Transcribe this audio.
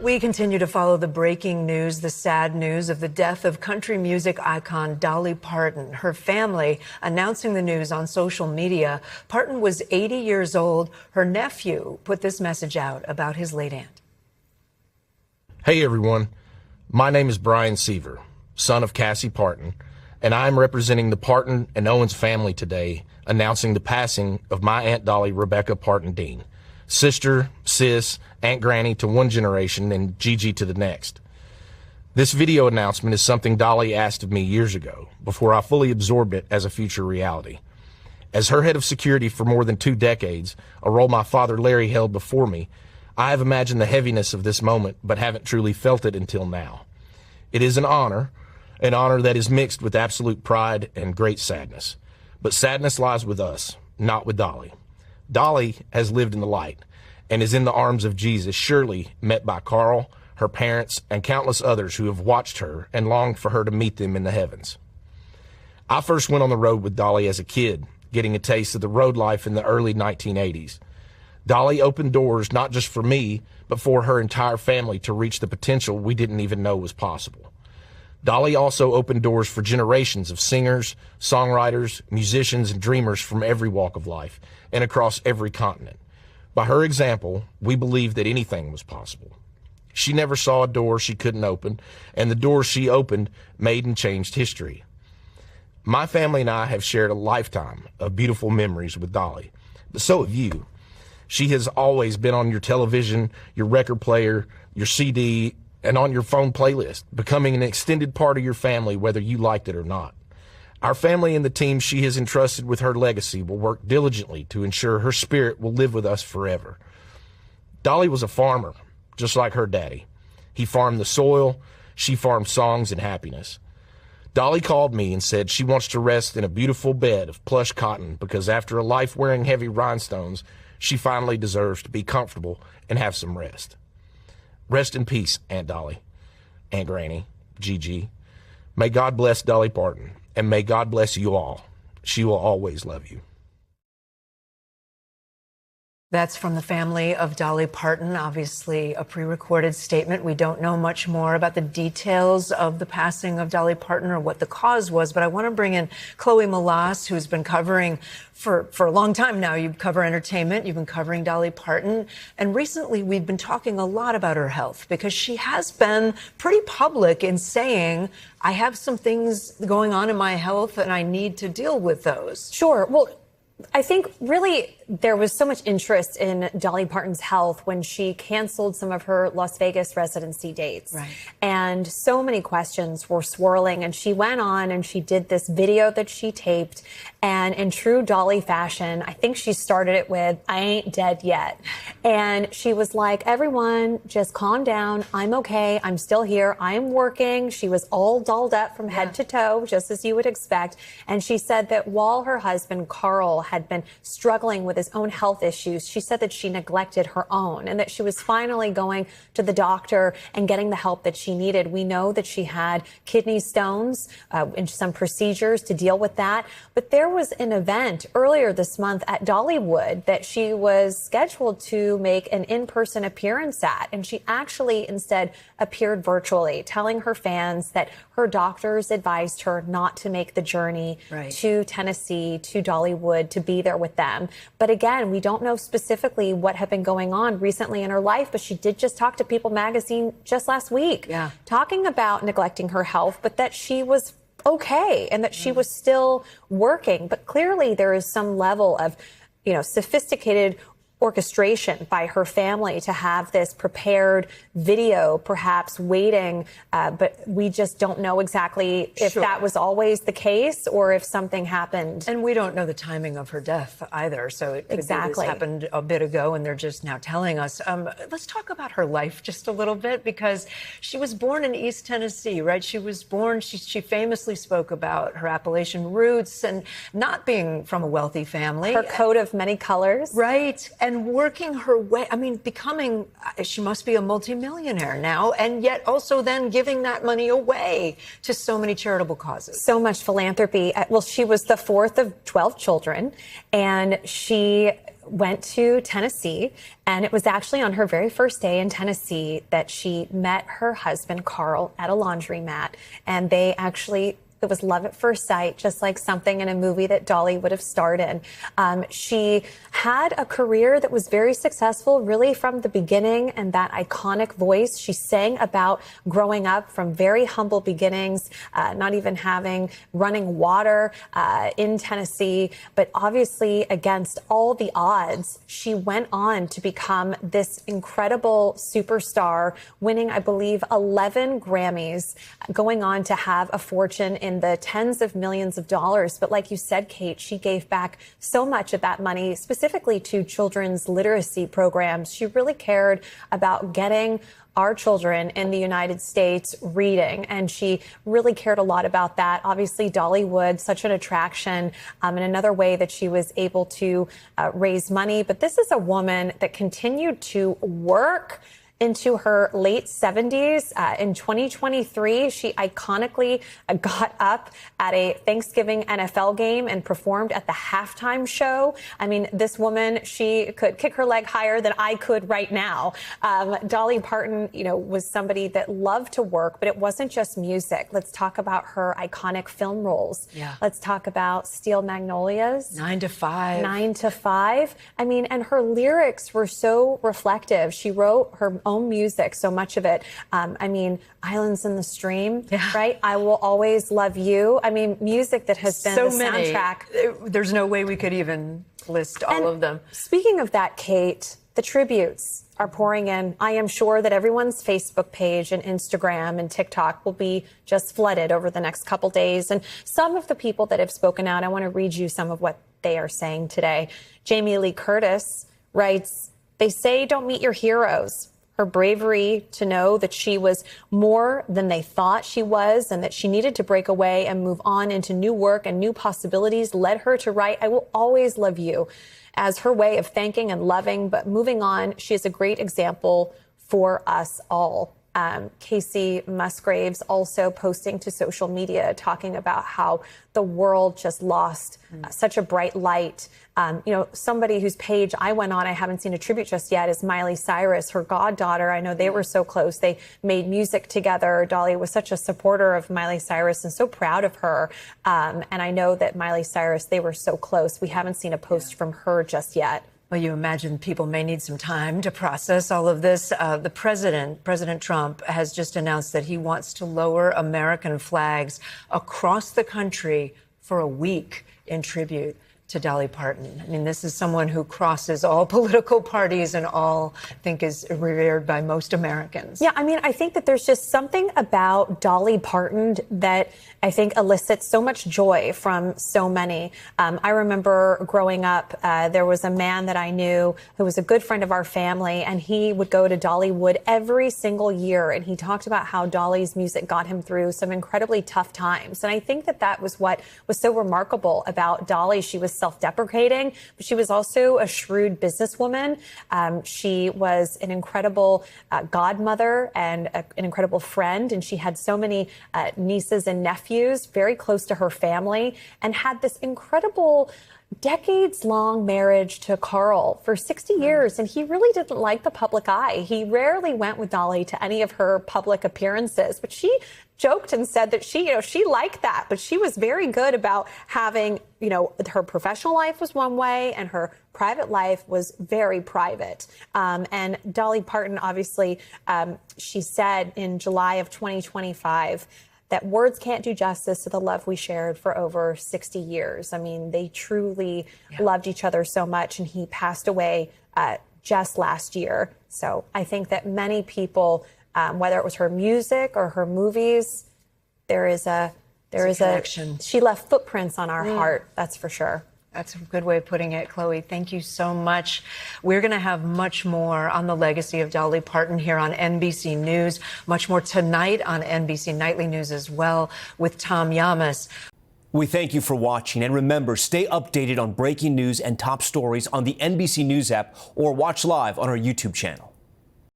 We continue to follow the breaking news, the sad news of the death of country music icon Dolly Parton. Her family announcing the news on social media. Parton was 80 years old. Her nephew put this message out about his late aunt. Hey everyone, my name is Brian Seaver, son of Cassie Parton, and I'm representing the Parton and Owens family today, announcing the passing of my Aunt Dolly Rebecca Parton Dean. Sister, sis, Aunt Granny to one generation and Gigi to the next. This video announcement is something Dolly asked of me years ago, before I fully absorbed it as a future reality. As her head of security for more than 2 decades, a role my father Larry held before me, I have imagined the heaviness of this moment, but haven't truly felt it until now. It is an honor that is mixed with absolute pride and great sadness. But sadness lies with us, not with Dolly. Dolly has lived in the light and is in the arms of Jesus, surely met by Carl, her parents, and countless others who have watched her and longed for her to meet them in the heavens. I first went on the road with Dolly as a kid, getting a taste of the road life in the early 1980s. Dolly opened doors not just for me, but for her entire family to reach the potential we didn't even know was possible. Dolly also opened doors for generations of singers, songwriters, musicians, and dreamers from every walk of life and across every continent. By her example, we believed that anything was possible. She never saw a door she couldn't open, and the doors she opened made and changed history. My family and I have shared a lifetime of beautiful memories with Dolly, but so have you. She has always been on your television, your record player, your CD, and on your phone playlist, becoming an extended part of your family, whether you liked it or not. Our family and the team she has entrusted with her legacy will work diligently to ensure her spirit will live with us forever. Dolly was a farmer, just like her daddy. He farmed the soil, she farmed songs and happiness. Dolly called me and said she wants to rest in a beautiful bed of plush cotton because after a life wearing heavy rhinestones, she finally deserves to be comfortable and have some rest. Rest in peace, Aunt Dolly, Aunt Granny, Gigi. May God bless Dolly Parton, and may God bless you all. She will always love you. That's from the family of Dolly Parton, obviously a pre-recorded statement. We don't know much more about the details of the passing of Dolly Parton or what the cause was, but I want to bring in Chloe Malas, who's been covering for a long time now. You cover entertainment, you've been covering Dolly Parton, and recently we've been talking a lot about her health because she has been pretty public in saying, I have some things going on in my health and I need to deal with those. Sure. Well, I think really there was so much interest in Dolly Parton's health when she canceled some of her Las Vegas residency dates. Right. And so many questions were swirling, and she went on and she did this video that she taped. And in true Dolly fashion, I think she started it with, I ain't dead yet. And she was like, everyone just calm down. I'm okay. I'm still here. I'm working. She was all dolled up from head to toe, just as you would expect. And she said that while her husband, Carl, had been struggling with his own health issues, she said that she neglected her own and that she was finally going to the doctor and getting the help that she needed. We know that she had kidney stones and some procedures to deal with that. But there was an event earlier this month at Dollywood that she was scheduled to make an in-person appearance at. And she actually instead appeared virtually, telling her fans that her doctors advised her not to make the journey to Tennessee, to Dollywood, to be there with them. But again, we don't know specifically what had been going on recently in her life, but she did just talk to People magazine just last week, talking about neglecting her health, but that she was okay and that she was still working. But clearly there is some level of, sophisticated orchestration by her family to have this prepared video, perhaps waiting, but we just don't know exactly if that was always the case or if something happened. And we don't know the timing of her death either, so it could be this happened a bit ago and they're just now telling us. Let's talk about her life just a little bit, because she was born in East Tennessee, right? She was born, she famously spoke about her Appalachian roots and not being from a wealthy family. Her coat of many colors. Right. And working her way, becoming, she must be a multimillionaire now, and yet also then giving that money away to so many charitable causes. So much philanthropy. Well, she was the fourth of 12 children, and she went to Tennessee, and it was actually on her very first day in Tennessee that she met her husband, Carl, at a laundromat, and they actually it was love at first sight, just like something in a movie that Dolly would have starred in. She had a career that was very successful, really from the beginning, and that iconic voice. She sang about growing up from very humble beginnings, not even having running water in Tennessee. But obviously, against all the odds, she went on to become this incredible superstar, winning, I believe, 11 Grammys, going on to have a fortune in the tens of millions of dollars. But like you said, Kate, she gave back so much of that money, specifically to children's literacy programs. She really cared about getting our children in the United States reading, and she really cared a lot about that. Obviously, Dollywood, such an attraction, and another way that she was able to raise money. But this is a woman that continued to work into her late 70s. In 2023, she iconically got up at a Thanksgiving NFL game and performed at the halftime show. I mean, this woman, she could kick her leg higher than I could right now. Dolly Parton, was somebody that loved to work, but it wasn't just music. Let's talk about her iconic film roles. Yeah. Let's talk about Steel Magnolias. 9 to 5. 9 to 5. I mean, and her lyrics were so reflective. She wrote her own music, so much of it. Islands in the Stream, right? I Will Always Love You. I mean, music that has been so the many. soundtrack. There's no way we could even list all of them. Speaking of that, Kate, the tributes are pouring in. I am sure that everyone's Facebook page and Instagram and TikTok will be just flooded over the next couple days. And some of the people that have spoken out, I want to read you some of what they are saying today. Jamie Lee Curtis writes, "They say don't meet your heroes. Her bravery to know that she was more than they thought she was and that she needed to break away and move on into new work and new possibilities led her to write I Will Always Love You as her way of thanking and loving. But moving on, she is a great example for us all." Casey Musgraves also posting to social media, talking about how the world just lost such a bright light. Somebody whose page I went on, I haven't seen a tribute just yet, is Miley Cyrus, her goddaughter. I know they were so close. They made music together. Dolly was such a supporter of Miley Cyrus and so proud of her. And I know that Miley Cyrus, they were so close. We haven't seen a post from her just yet. Well, you imagine people may need some time to process all of this. The President Trump, has just announced that he wants to lower American flags across the country for a week in tribute to Dolly Parton. I mean, this is someone who crosses all political parties and all, I think, is revered by most Americans. Yeah, I mean, I think that there's just something about Dolly Parton that I think elicits so much joy from so many. I remember growing up, there was a man that I knew who was a good friend of our family, and he would go to Dollywood every single year, and he talked about how Dolly's music got him through some incredibly tough times. And I think that that was what was so remarkable about Dolly. She was self-deprecating, but she was also a shrewd businesswoman. She was an incredible godmother and an incredible friend, and she had so many nieces and nephews very close to her family, and had this incredible decades-long marriage to Carl for 60 years. And he really didn't like the public eye. He rarely went with Dolly to any of her public appearances, but she joked and said that she liked that, but she was very good about having, her professional life was one way and her private life was very private. And Dolly Parton, obviously, she said in July of 2025, that words can't do justice to the love we shared for over 60 years. I mean, they truly loved each other so much, and he passed away just last year. So I think that many people, whether it was her music or her movies, there is a connection. She left footprints on our heart, that's for sure. That's a good way of putting it, Chloe. Thank you so much. We're going to have much more on the legacy of Dolly Parton here on NBC News. Much more tonight on NBC Nightly News as well with Tom Yamas. We thank you for watching. And remember, stay updated on breaking news and top stories on the NBC News app or watch live on our YouTube channel.